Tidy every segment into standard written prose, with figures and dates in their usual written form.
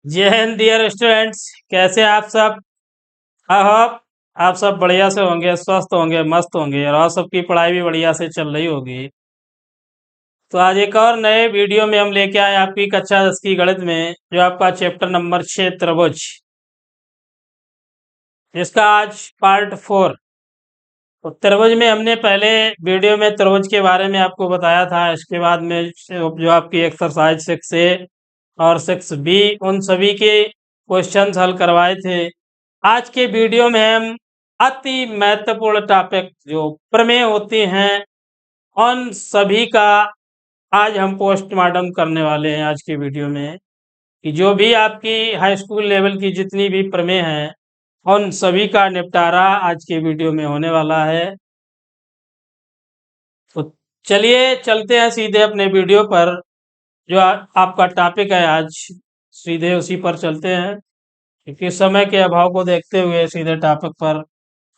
जय Hind dear students. कैसे आप सब? आई होप आप सब बढ़िया से होंगे, स्वस्थ होंगे, मस्त होंगे और आप सबकी पढ़ाई भी बढ़िया से चल रही होगी। तो आज एक और नए वीडियो में हम लेके आए आपकी कक्षा 10 की गणित में, जो आपका चैप्टर नंबर 6 त्रिभुज, इसका आज पार्ट 4। तो त्रिभुज में हमने पहले वीडियो में त्रिभुज के बारे में आपको बताया था। इसके बाद में जो आपकी एक्सरसाइज 6A और 6B, उन सभी के क्वेश्चंस हल करवाए थे। आज के वीडियो में हम अति महत्वपूर्ण टॉपिक जो प्रमेय होती हैं उन सभी का आज हम पोस्टमार्टम करने वाले हैं। आज के वीडियो में कि जो भी आपकी हाई स्कूल लेवल की जितनी भी प्रमेय हैं उन सभी का निपटारा आज के वीडियो में होने वाला है। तो चलिए चलते हैं सीधे अपने वीडियो पर। जो आपका टॉपिक है आज, सीधे उसी पर चलते हैं, क्योंकि समय के अभाव को देखते हुए सीधे टॉपिक पर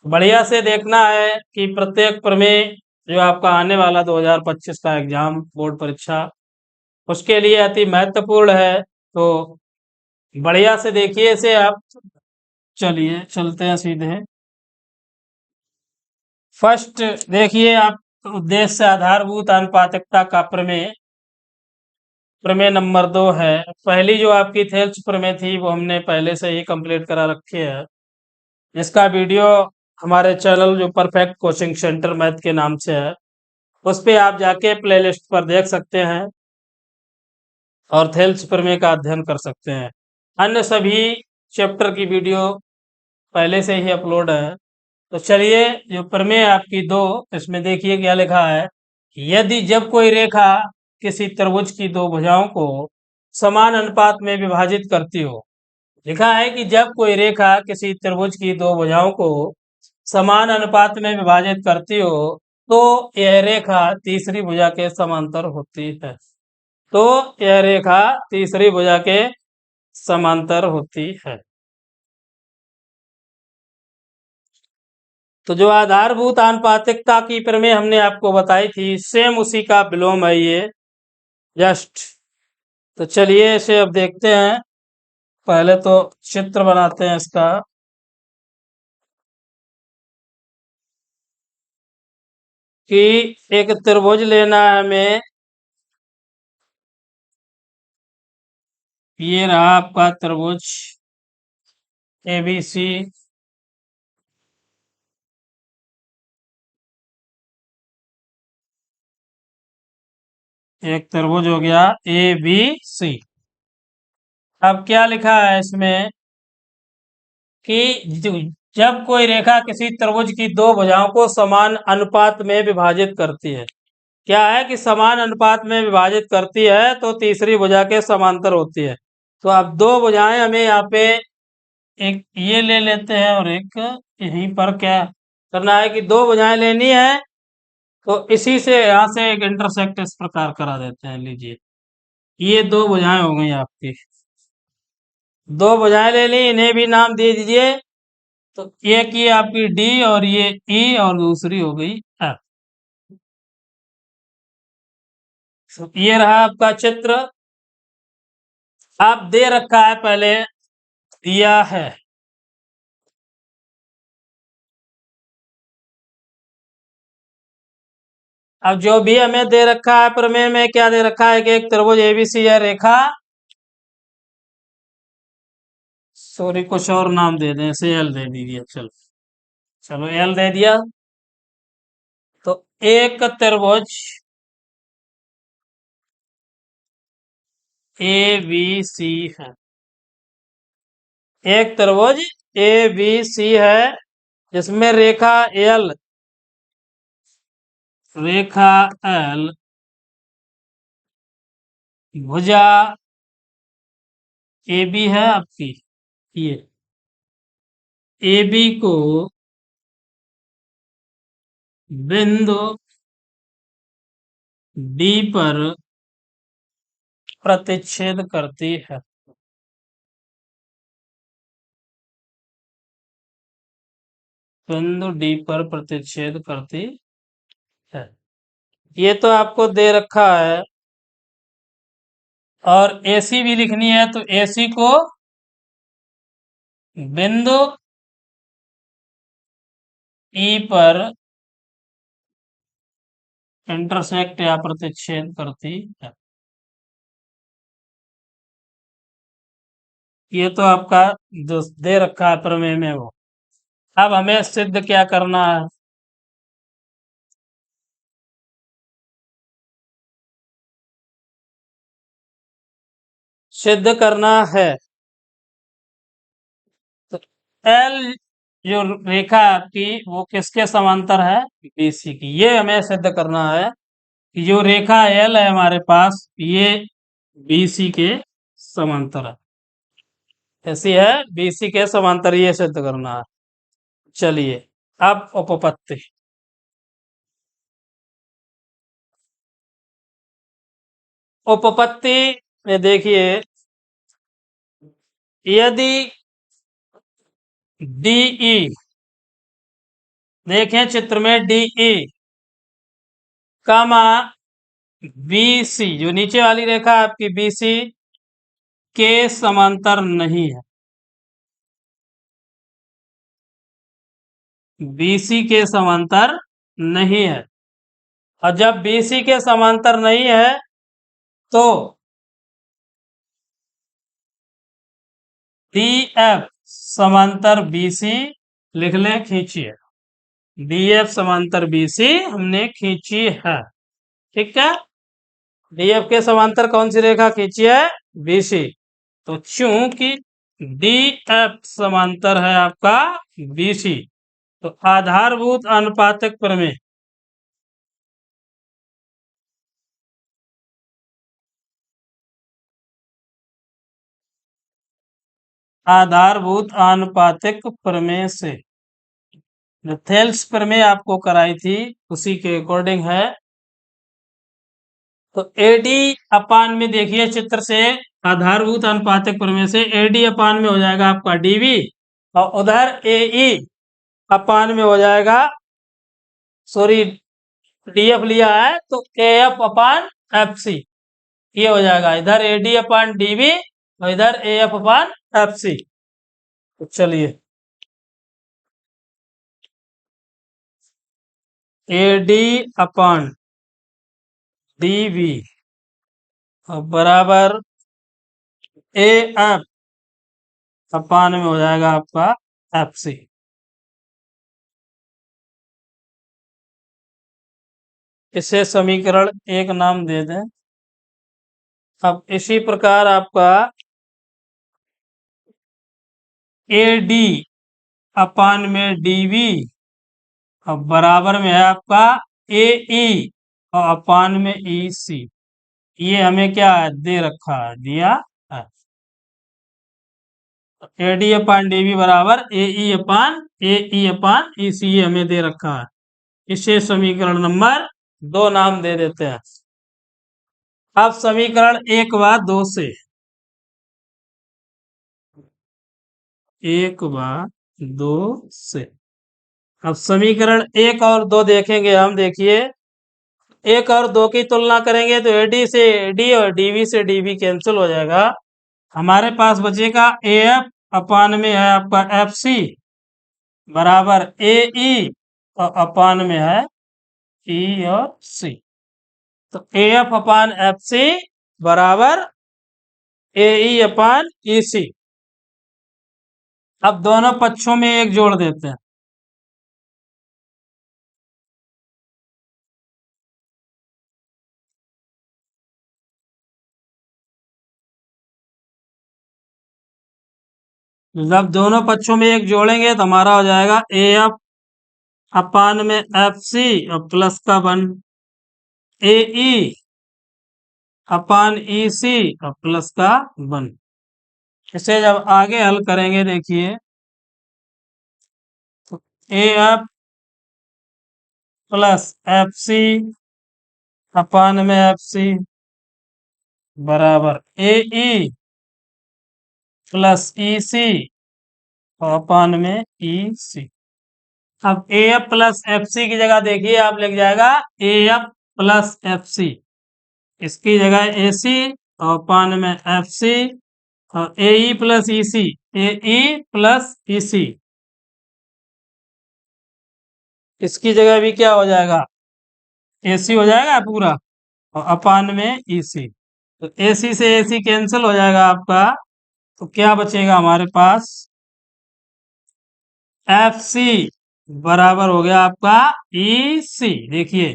बढ़िया से देखना है कि प्रत्येक प्रमेय जो आपका आने वाला 2025 का एग्जाम बोर्ड परीक्षा, उसके लिए अति महत्वपूर्ण है। तो बढ़िया से देखिए इसे आप। चलिए चलते हैं सीधे। फर्स्ट देखिए आप, उद्देश्य आधारभूत आनुपातिकता का प्रमेय, प्रमेय नंबर 2 है। पहली जो आपकी थेल्स प्रमेय थी वो हमने पहले से ही कंप्लीट करा रखी है। इसका वीडियो हमारे चैनल जो परफेक्ट कोचिंग सेंटर मैथ के नाम से है, उस पे आप जाके प्लेलिस्ट पर देख सकते हैं और थेल्स प्रमेय का अध्ययन कर सकते हैं। अन्य सभी चैप्टर की वीडियो पहले से ही अपलोड है। तो चलिए, जो प्रमेय आपकी 2, इसमें देखिए क्या लिखा है। यदि जब कोई रेखा किसी त्रिभुज की दो भुजाओं को समान अनुपात में विभाजित करती हो, लिखा है कि जब कोई रेखा किसी त्रिभुज की दो भुजाओं को समान अनुपात में विभाजित करती हो तो यह रेखा तीसरी भुजा के समांतर होती है। तो यह रेखा तीसरी भुजा के समांतर होती है। तो जो आधारभूत आनुपातिकता की प्रमेय हमने आपको बताई थी, सेम उसी का विलोम है ये, जस्ट। तो चलिए इसे अब देखते हैं। पहले तो चित्र बनाते हैं इसका। कि एक त्रिभुज लेना है हमें। ये रहा आपका त्रिभुज ABC। एक त्रिभुज हो गया ABC। अब क्या लिखा है इसमें कि जब कोई रेखा किसी त्रिभुज की दो भुजाओं को समान अनुपात में विभाजित करती है, क्या है कि समान अनुपात में विभाजित करती है तो तीसरी भुजा के समांतर होती है। तो अब दो भुजाएं हमें यहाँ पे, एक ये ले लेते हैं और एक यहीं पर क्या करना है कि दो भुजाएं लेनी है। तो इसी से यहाँ से एक इंटरसेक्ट इस प्रकार करा देते हैं। लीजिए, ये दो भुजाएं हो गई आपकी। दो भुजाएं ले ली, इन्हें भी नाम दे दीजिए। तो एक ये आपकी D और ये E और दूसरी हो गई F। तो ये रहा आपका चित्र। आप दे रखा है, पहले दिया है। अब जो भी हमें दे रखा है प्रमेय में, क्या दे रखा है कि एक त्रिभुज ABC है, रेखा, सॉरी कुछ और नाम दे दें, इसे L दे दीजिए। चलो चलो L दे दिया। तो एक त्रिभुज ABC है। एक त्रिभुज ABC है जिसमें रेखा L, रेखा L भुजा AB है आपकी। ये AB को बिंदु D पर प्रतिच्छेद करती है। बिंदु D पर प्रतिच्छेद करती है। ये तो आपको दे रखा है और AC भी लिखनी है तो AC को बिंदु E पर इंटरसेक्ट या प्रतिच्छेद करती है। ये तो आपका जो दे रखा है प्रमेय में वो। अब हमें सिद्ध क्या करना है? सिद्ध करना है तो एल जो रेखा है आपकी वो किसके समांतर है? BC की। ये हमें सिद्ध करना है कि जो रेखा एल है हमारे पास ये BC के समांतर है। ऐसी है BC के समांतर, ये सिद्ध करना है। चलिए अब उपपत्ति। उपपत्ति में देखिए, यदि DE, देखें चित्र में DE कामा BC, जो नीचे वाली रेखा आपकी BC के समांतर नहीं है। BC के समांतर नहीं है। और जब BC के समांतर नहीं है तो DF समांतर BC लिख लें, खींचिए। DF समांतर BC हमने खींची है। ठीक है, DF के समांतर कौन सी रेखा खींची है? BC। तो चूंकि DF समांतर है आपका BC, तो आधारभूत अनुपातक प्रमेय, आधारभूत आनुपातिक प्रमेय से, जो थेल्स प्रमेय आपको कराई थी उसी के अकॉर्डिंग है। तो AD अपान में देखिए चित्र से, आधारभूत अनुपातक प्रमेय से AD अपान में हो जाएगा आपका DV, और उधर AE अपान में हो जाएगा, सॉरी DF लिया है तो AF अपान FC, ये हो जाएगा। इधर AD अपान DV और इधर AF अपान FC। तो चलिए AD अपान DV और बराबर AF अपान में हो जाएगा आपका FC। इसे समीकरण 1 नाम दे दें। अब इसी प्रकार आपका AD अपान में DV और बराबर में है आपका AE और अपान में EC। ये हमें क्या है? दे रखा है, दिया है। AD अपान DV बराबर AE अपान EC, ये हमें दे रखा है। इसे समीकरण नंबर 2 नाम दे देते हैं। अब समीकरण 1 व 2 से, 1 व 2 से, अब समीकरण 1 और 2 देखेंगे हम। देखिए 1 और 2 की तुलना करेंगे तो AD से AD और DV से DV कैंसिल हो जाएगा। हमारे पास बचेगा AF अपान में है आपका FC बराबर AE और अपान में है E और C। तो AF अपान FC बराबर AE अपान EC। अब दोनों पक्षों में एक जोड़ देते हैं। जब दोनों पक्षों में एक जोड़ेंगे तो हमारा हो जाएगा AF अपान में FC और प्लस का 1 AE अपान EC और प्लस का 1। इसे जब आगे हल करेंगे देखिए तो AF प्लस FC अपान में FC बराबर AE प्लस EC और अपान में EC। अब AF प्लस FC की जगह देखिए आप लिख जाएगा AF प्लस FC, इसकी जगह AC अपान में एफ सी और ए ई प्लस ई सी, ए ई प्लस ई सी, इसकी जगह भी क्या हो जाएगा, ए सी हो जाएगा पूरा, और अपान में ई सी। तो ए सी से ए सी कैंसिल हो जाएगा आपका, तो क्या बचेगा हमारे पास, एफ सी बराबर हो गया आपका ई सी। देखिए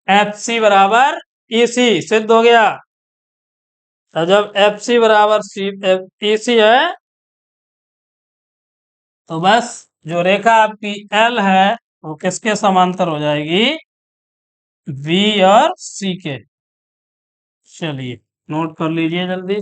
एफ सी बराबर ई सी सिद्ध हो गया। तो जब एफ सी बराबर सी ई सी है, तो बस जो रेखा आपकी एल है वो किसके समांतर हो जाएगी, बी और सी के। चलिए नोट कर लीजिए जल्दी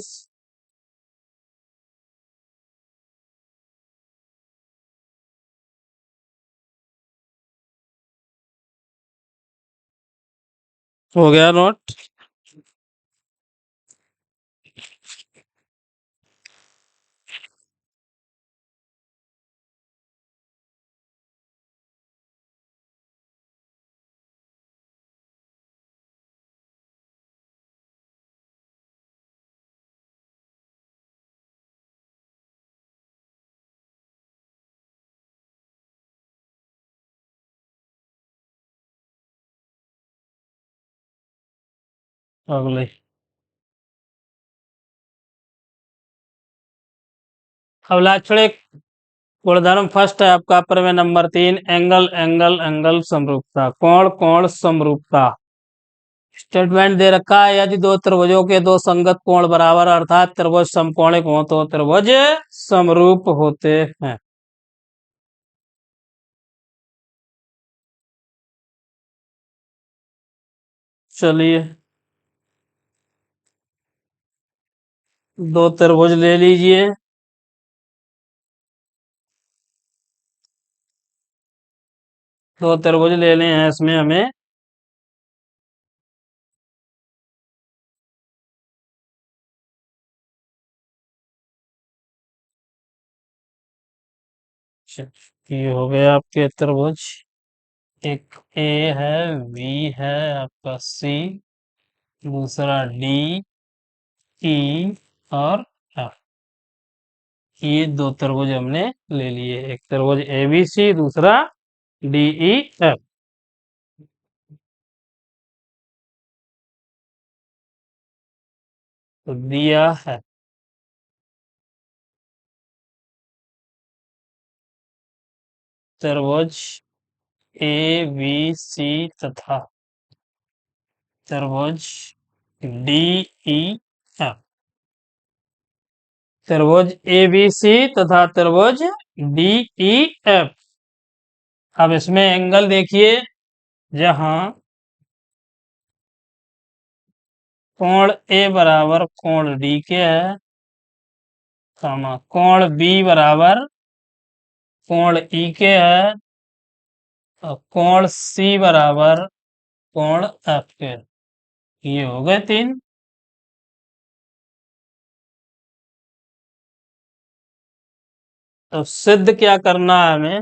हो गया नोट। अगले अब लाक्षणिक गुणधर्म फर्स्ट है आपका प्रमेय नंबर 3, एंगल एंगल एंगल समरूपता, कोण कोण समरूपता। स्टेटमेंट दे रखा है, यदि दो त्रिभुजों के दो संगत कोण बराबर अर्थात त्रिभुज समकोणिक हो तो त्रिभुज समरूप होते हैं। चलिए दो त्रिभुज ले लीजिए, दो त्रिभुज लेने हैं इसमें हमें। ये हो गए आपके त्रिभुज, एक ए है, बी है आपका, सी, दूसरा डी, ई और एफ। ये दो त्रिभुज हमने ले लिए, एक त्रिभुज ए बी सी, दूसरा डी ई एफ। तो दिया है त्रिभुज ए बी सी तथा त्रिभुज डी ई एफ, त्रिभुज ए बी सी तथा त्रिभुज डी ई एफ। अब इसमें एंगल देखिए, जहां कोण ए बराबर कोण डी के है, कोण बी बराबर कोण ई के है, और कोण सी बराबर कोण एफ के। ये हो गए तीन। तो सिद्ध क्या करना है हमें,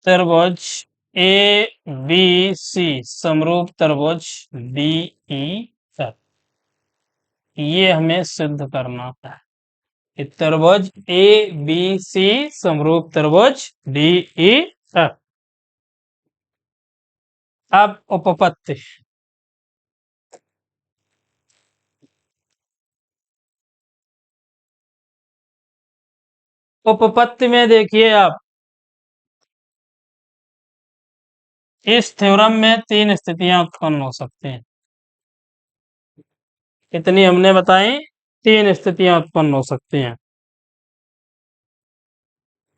त्रिभुज ए बी सी समरूप त्रिभुज डी ई एफ, ये हमें सिद्ध करना है कि त्रिभुज ए बी सी समरूप त्रिभुज डी ई एफ। अब उपपत्ति, उपपत्ति में देखिए आप, इस थ्योरम में तीन स्थितियां उत्पन्न हो सकती हैं। कितनी हमने बताई, तीन स्थितियां उत्पन्न हो सकती हैं।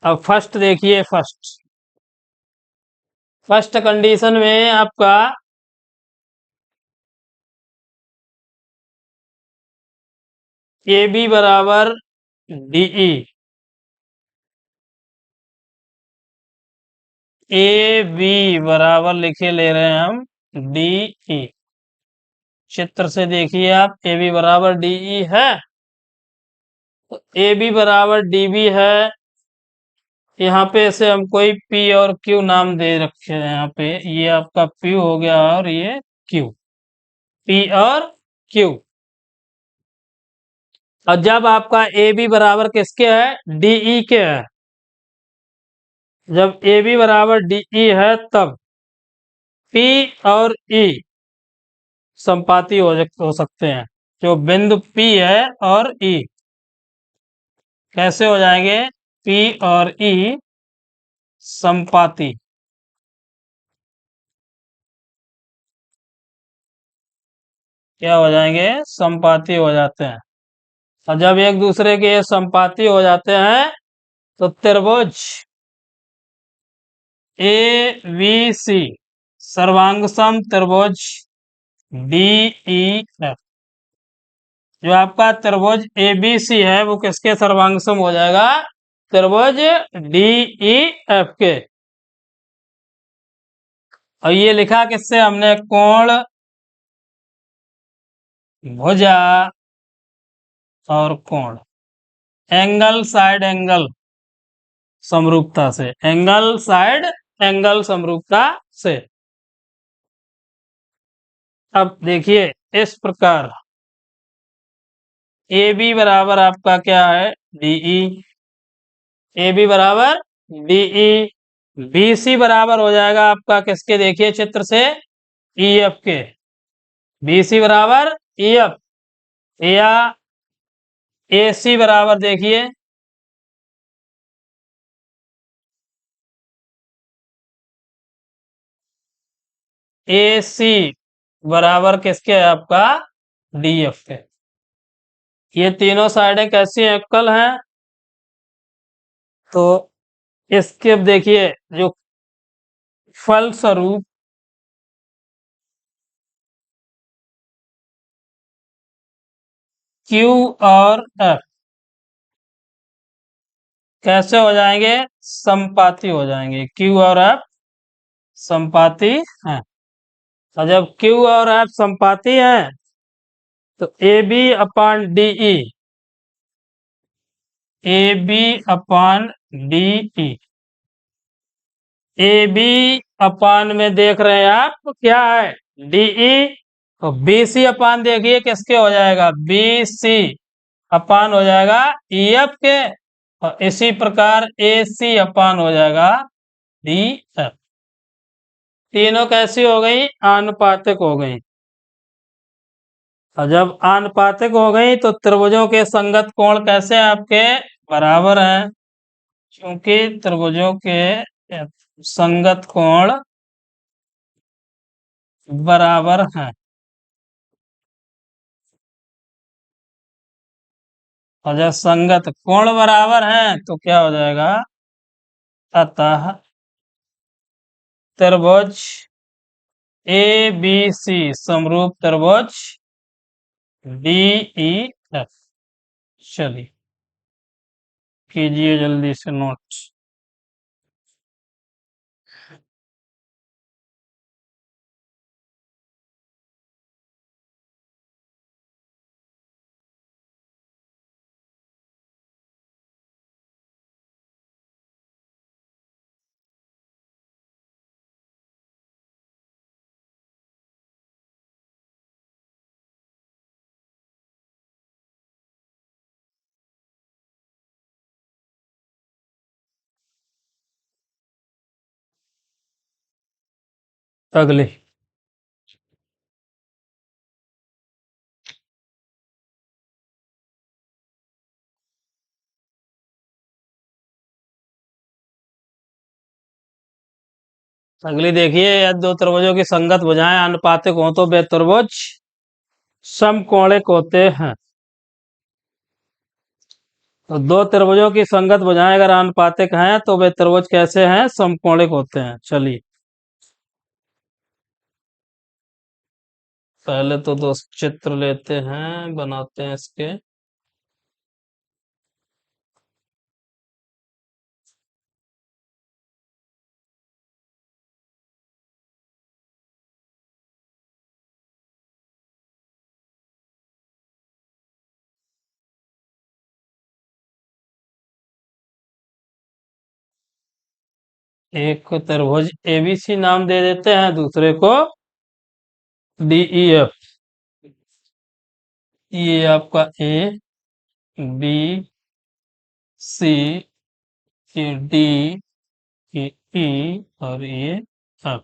अब फर्स्ट देखिए, फर्स्ट कंडीशन में आपका ए बी बराबर डीई, ए बी बराबर लिखे ले रहे हैं हम डीई। चित्र से देखिए आप, ए बी बराबर डीई है, तो ए बी बराबर डी बी है, यहाँ पे ऐसे हम कोई पी और क्यू नाम दे रखे हैं। यहाँ पे ये आपका पी हो गया और ये क्यू, पी और क्यू। और जब आपका ए बी बराबर किसके है, डीई के है, जब ए बी बराबर डीई है तब पी और ई संपाती हो सकते हैं। जो बिंदु पी है और ई कैसे हो जाएंगे, पी और ई संपाती। क्या हो जाएंगे, संपाती हो जाते हैं। और जब एक दूसरे के संपाती हो जाते हैं तो त्रिभुज ए बी सी सर्वांग सम त्रिभुज डी ई एफ। जो आपका त्रिभुज ए बी सी है वो किसके सर्वांग सम हो जाएगा, त्रिभुज डी ई एफ के। और ये लिखा किससे हमने, कोण, भुजा और कोण, एंगल साइड एंगल समरूपता से, एंगल साइड एंगल समरूपता से। अब देखिए इस प्रकार ए बी बराबर आपका क्या है, डीई, ए बी बराबर डीई, बी सी बराबर हो जाएगा आपका किसके, देखिए चित्र से, ई एफ के, बी सी बराबर ई एफ, या ए सी बराबर देखिए ए सी बराबर किसके है आपका, डी एफ के। ये तीनों साइडें कैसी हैं, इक्वल हैं। तो इसके अब देखिए जो फलस्वरूप क्यू और एफ कैसे हो जाएंगे, संपाती हो जाएंगे, क्यू और एफ संपाती हैं। और जब क्यू और एफ संपाती हैं तो A B upon D E, A B upon D E, A B अपान में देख रहे हैं आप क्या है, डीई। तो बी सी अपान देखिए किसके हो जाएगा, बी सी अपान हो जाएगा ई एफ के। और इसी प्रकार ए सी अपान हो जाएगा डी एफ। तीनों कैसी हो गई, आनुपातिक हो गई। और जब आनुपातिक हो गई तो त्रिभुजों के संगत कोण कैसे हैं आपके, बराबर हैं। क्योंकि त्रिभुजों के संगत कोण बराबर हैं। और जब संगत कोण बराबर हैं तो क्या हो जाएगा, अतः त्रिभुज ए बी सी समरूप त्रिभुज डी ई एफ। चलिए कीजिए जल्दी से नोट। अगले अगली देखिए, यदि दो त्रिभुजों की संगत भुजाएं आनुपातिक हो तो वे त्रिभुज समकोणिक होते हैं। तो दो त्रिभुजों की संगत भुजाएं अगर आनुपातिक हैं तो वे त्रिभुज कैसे हैं, समकोणिक होते हैं। चलिए पहले तो दो चित्र लेते हैं, बनाते हैं इसके। एक को त्रिभुज एबीसी नाम दे देते हैं, दूसरे को डीईएफ। ये आपका ए बी सी, ये डी, ये ई और ये एफ।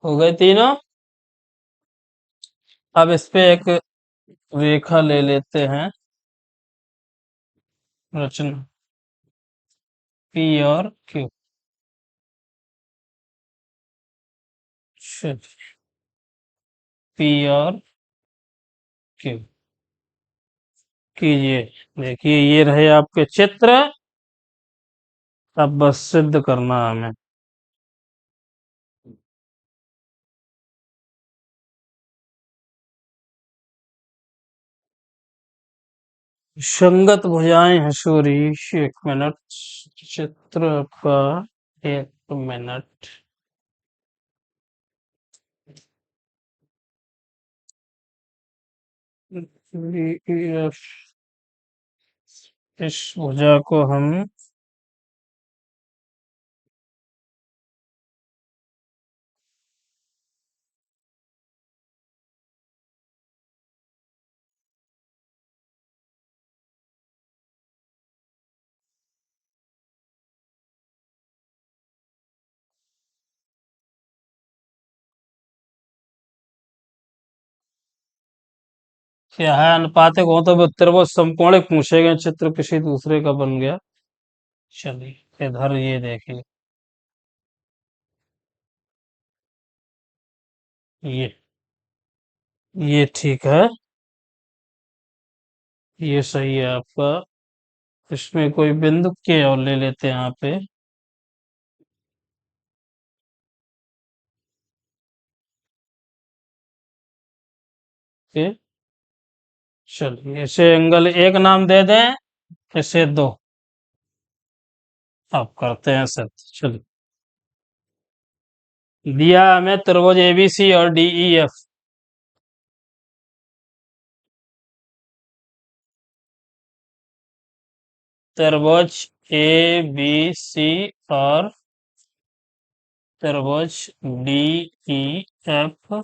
हो गए तीनों। अब इस पे एक रेखा ले लेते हैं, रचना पी और क्यू। पी और क्यू कीजिए। देखिए ये रहे आपके चित्र। अब बस सिद्ध करना हमें। संगत भुजाएं हैं सूरी। 1 मिनट। चित्र का 1 मिनट। इस भुजा को हम क्या है, अनुपातिक हो तो त्रिभुज समकोणिक पूछे गए, चित्र किसी दूसरे का बन गया। चलिए इधर ये देखिए, ये ठीक है, ये सही है आपका। इसमें कोई बिंदु के और ले लेते हैं यहाँ पे। के चलिए इसे एंगल 1 नाम दे दें, इसे 2। अब करते हैं सर। चलिए दिया हमें त्रिभुज एबीसी और डीईएफ। त्रिभुज ए बी सी और त्रिभुज डी ई एफ।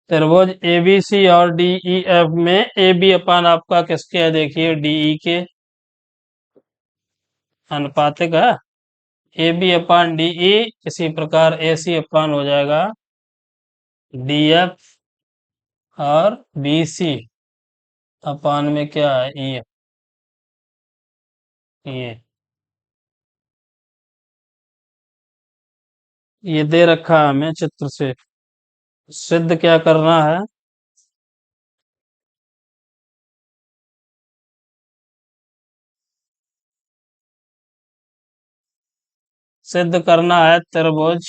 त्रिभुज ए बी सी और डी ई एफ में ए बी अपान आपका किसके है, देखिए डीई के अनुपातिक है। ए बी अपान डीई, इसी प्रकार ए सी अपान हो जाएगा डी एफ और बी सी अपान में क्या है ई एफ। ये दे रखा है हमें चित्र से। सिद्ध क्या करना है, सिद्ध करना है त्रिभुज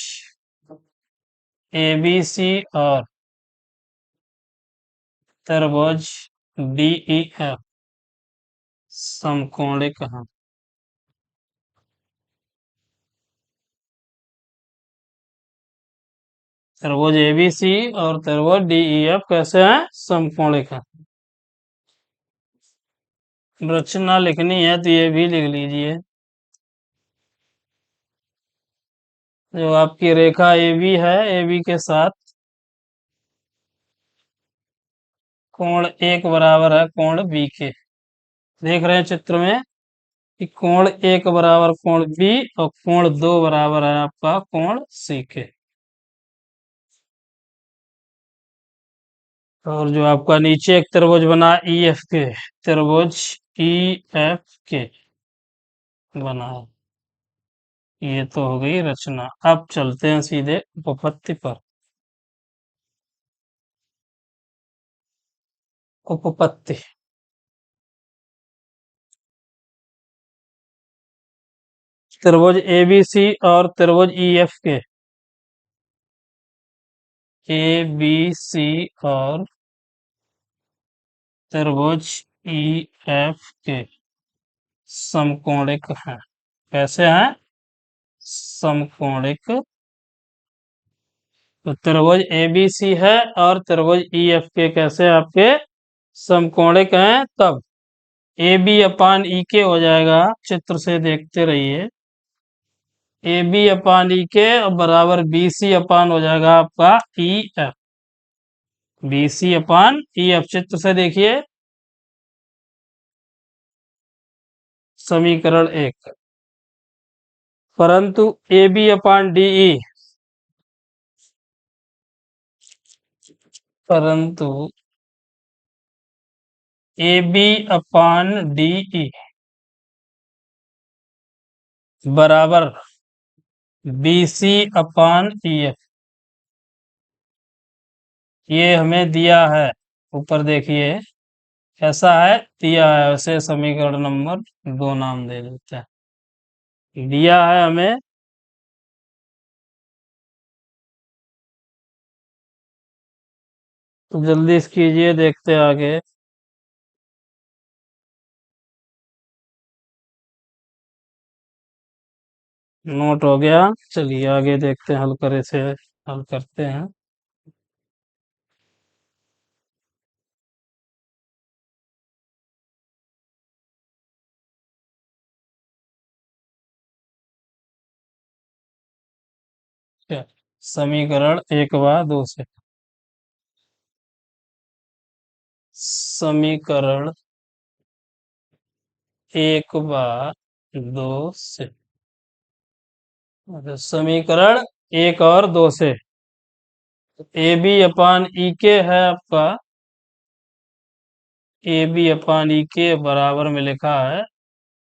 ए बी सी और त्रिभुज डी ई एफ समकोणिक हैं। त्रिभुज ए बी सी और त्रिभुज डी ई एफ कैसे हैं, समकोणिक हैं। रचना लिखनी है तो ये भी लिख लीजिए। जो आपकी रेखा ए बी है, ए बी के साथ कोण 1 बराबर है कोण बी के। देख रहे हैं चित्र में कि कोण 1 बराबर कोण बी और कोण 2 बराबर है आपका कोण सी के। और जो आपका नीचे एक त्रिभुज बना ई एफ के, त्रिभुज ई एफ के बना है। ये तो हो गई रचना। अब चलते हैं सीधे उपपत्ति पर। उपपत्ति। त्रिभुज ए बी सी और त्रिभुज ई एफ के, ए बी सी और त्रिभुज ई एफ के समकोणिक हैं। कैसे हैं, समकोणिक। तो त्रिभुज ए बी सी है और त्रिभुज ई एफ के कैसे आपके समकोणिक हैं। तब ए बी अपान ई के हो जाएगा, चित्र से देखते रहिए। ए बी अपान ई के बराबर बी सी अपान हो जाएगा आपका ई एफ। बी सी अपान ई एफ, चित्र से देखिए समीकरण एक। परंतु ए बी अपान डी ई, परंतु ए बी अपान डी ई बराबर बी सी अपान ई एफ, ये हमें दिया है। ऊपर देखिए ऐसा है, दिया है, उसे समीकरण नंबर 2 नाम दे देते हैं। दिया है हमें, तो जल्दी से कीजिए, देखते हैं आगे। नोट हो गया, चलिए आगे देखते हैं, हल करे से हल करते हैं। क्या? समीकरण एक व दो से, समीकरण एक व दो से, अच्छा, समीकरण एक और दो से ए बी अपान ई के है आपका, ए बी अपान ई के बराबर में लिखा है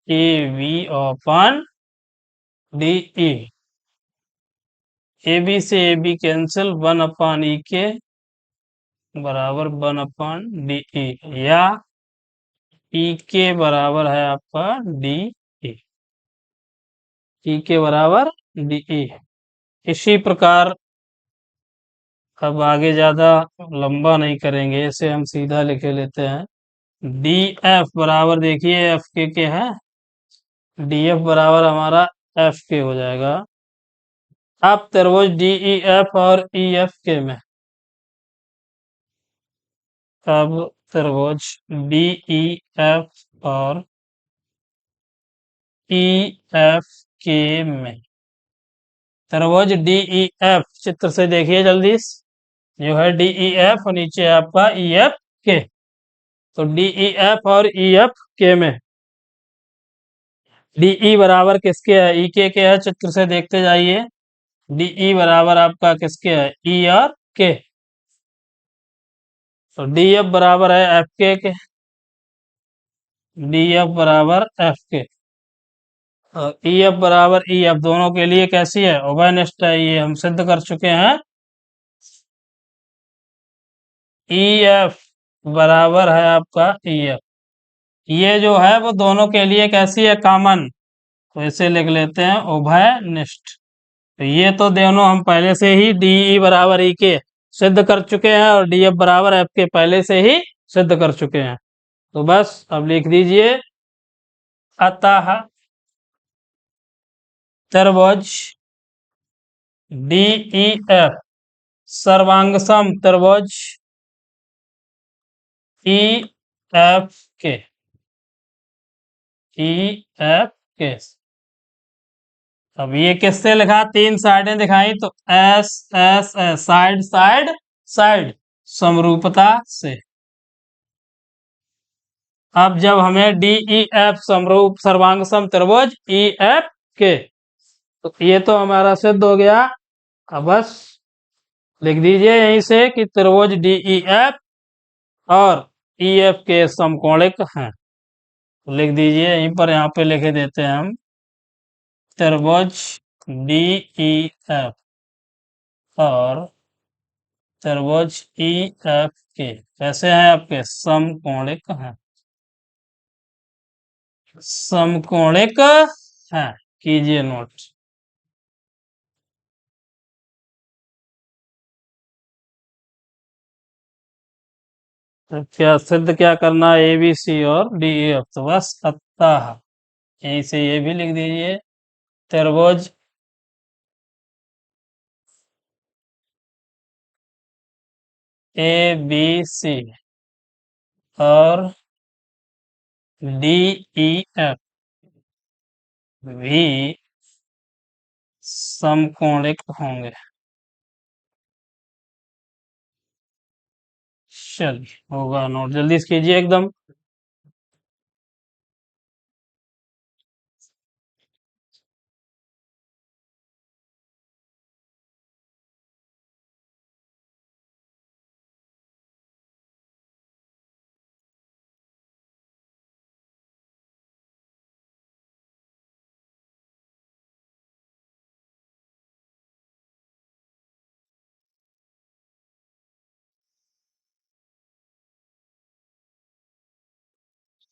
A B upon D E. A B से ए बी कैंसिल, 1 अपान ई के बराबर 1 अपान डी ई, या ई के बराबर है आपका डी ई। ई के बराबर डी ई। इसी प्रकार अब आगे ज्यादा लंबा नहीं करेंगे, इसे हम सीधा लिखे लेते हैं। डी एफ बराबर, देखिए एफ के है, डी एफ बराबर हमारा एफ के हो जाएगा। अब त्रिभुज डी ई एफ और ई एफ के में, अब त्रिभुज डी ई एफ और ई एफ के में, त्रिभुज डी ई एफ, चित्र से देखिए जल्दी जो है डी ई एफ और नीचे आपका ई एफ के। तो डी ई एफ और ई एफ के में डी ई बराबर किसके है, ई के है, चित्र से देखते जाइए। डी ई बराबर आपका किसके है, ई और के। तो डी एफ बराबर है एफ के, डी एफ बराबर एफ के। ई एफ बराबर ई एफ दोनों के लिए कैसी है, उभयनिष्ठ है, ये हम सिद्ध कर चुके हैं। ई एफ बराबर है आपका ई एफ, ये जो है वो दोनों के लिए कैसी है, कॉमन, तो इसे लिख लेते हैं उभयनिष्ठ। तो ये तो दोनों हम पहले से ही डी ई बराबर ई के सिद्ध कर चुके हैं और डी एफ बराबर एफ के पहले से ही सिद्ध कर चुके हैं। तो बस अब लिख दीजिए, अतः त्रिभुज डी ई एफ सर्वांगसम त्रिभुज ई एफ के, ई एफ के। अब ये किससे लिखा, 3 साइडें दिखाई तो S S S, side side side, समरूपता से। अब जब हमें डी ई एफ समरूप सर्वांग सम त्रिभुज ई एफ के, तो ये तो हमारा सिद्ध हो गया। अब बस लिख दीजिए यहीं से कि त्रिभुज डी ई एफ और ई एफ के समकोणिक हैं। तो लिख दीजिए यहीं पर, यहाँ पे लिखे देते हैं हम, त्रिभुज डी ई एफ और त्रिभुज ई एफ के कैसे हैं आपके, समकोणिक हैं, समकोणिक हैं, कीजिए नोट। तो क्या सिद्ध क्या करना है, ए बी सी और डी ई एफ, तो बस अतः यहीं से ये भी लिख दीजिए, त्रिभुज ए बी सी और DEF भी समकोणिक होंगे। चलिए होगा नोट, जल्दी से कीजिए एकदम।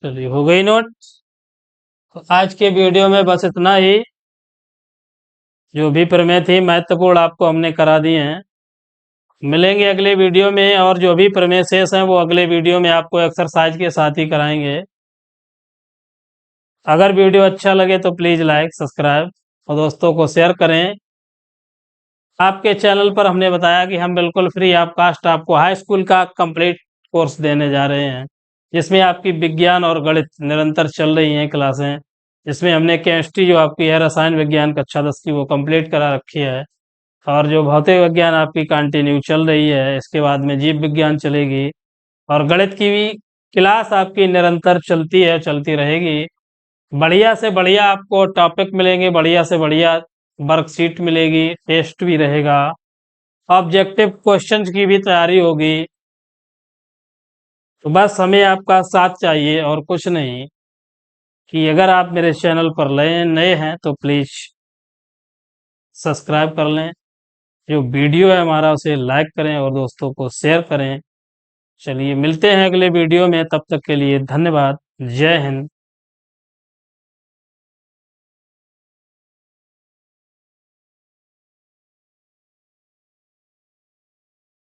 चलिए हो गई नोट। तो आज के वीडियो में बस इतना ही। जो भी प्रमेय थी महत्वपूर्ण आपको हमने करा दिए हैं। मिलेंगे अगले वीडियो में, और जो भी प्रमेय शेष हैं वो अगले वीडियो में आपको एक्सरसाइज के साथ ही कराएंगे। अगर वीडियो अच्छा लगे तो प्लीज़ लाइक सब्सक्राइब और दोस्तों को शेयर करें। आपके चैनल पर हमने बताया कि हम बिल्कुल फ्री ऑफ कास्ट आपको हाई स्कूल का कंप्लीट कोर्स देने जा रहे हैं, जिसमें आपकी विज्ञान और गणित निरंतर चल रही हैं क्लासें। जिसमें हमने केमिस्ट्री जो आपकी है रसायन विज्ञान कक्षा 10 की वो कंप्लीट करा रखी है, और जो भौतिक विज्ञान आपकी कंटिन्यू चल रही है। इसके बाद में जीव विज्ञान चलेगी, और गणित की भी क्लास आपकी निरंतर चलती है, चलती रहेगी। बढ़िया से बढ़िया आपको टॉपिक मिलेंगे, बढ़िया से बढ़िया वर्कशीट मिलेगी, टेस्ट भी रहेगा, ऑब्जेक्टिव क्वेश्चंस की भी तैयारी होगी। तो बस हमें आपका साथ चाहिए और कुछ नहीं। कि अगर आप मेरे चैनल पर नए नए हैं तो प्लीज़ सब्सक्राइब कर लें, जो वीडियो है हमारा उसे लाइक करें और दोस्तों को शेयर करें। चलिए मिलते हैं अगले वीडियो में, तब तक के लिए धन्यवाद। जय हिंद।